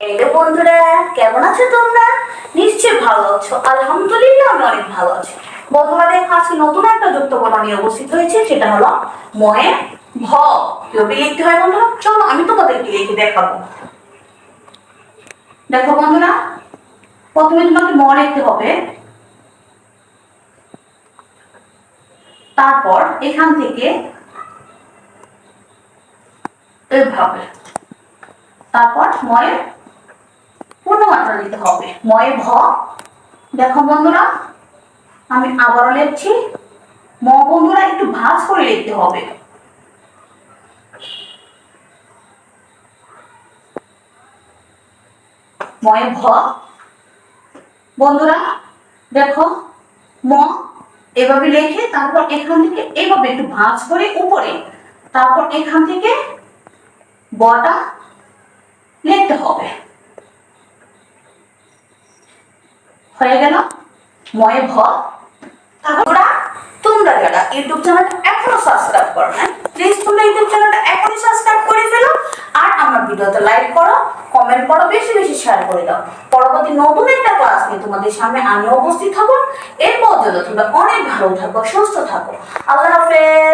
Hello বন্ধুরা, কেমন আছো তোমরা? নিশ্চয়ই ভালো আছো। আলহামদুলিল্লাহ আমি অনেক ভালো আছি। বন্ধুরা দেখো, আজকে নতুন একটা যুক্তবর্ণ নিয়ে উপস্থিত হয়েছে, সেটা হলো ময়ে ভ। কিভাবে লিখতে হয় বন্ধুরা, চলো আমি তোমাদেরকে লিখে দেখাবো। দেখো বন্ধুরা, প্রথমে তোমাকে ম লিখতে হবে, তারপর এখান থেকে এইভাবে, তারপর ময়ের পূর্ণমাত্রা দিতে হবে, ময়ে ভ। দেখো বন্ধুরা, আমি আবারও লিখছি, ম বন্ধুরা একটু ভাঁজ করে লিখতে হবে। ময়ে ভ। বন্ধুরা দেখো, ম এভাবে লিখে তারপর এখান থেকে এইভাবে একটু ভাঁজ করে উপরে, তারপর এখান থেকে বটা লিখতে হবে। হয়ে গেল ময়ে ভ। তাহলে তোমরা যারা ইউটিউব চ্যানেলটা এখনো সাবস্ক্রাইব করো না, প্লিজ তোমরা ইউটিউব চ্যানেলটা এখনই সাবস্ক্রাইব করে ফেলো। আর আমার ভিডিওতে লাইক করো, কমেন্ট করো, বেশি বেশি শেয়ার করে দাও। পরবর্তী নতুন একটা ক্লাস নিয়ে তোমাদের সামনে আমি উপস্থিত হব। এর পর্যন্ত তোমরা অনেক ভালো থাকো, সুস্থ থাকো। আল্লাহ হাফেজ।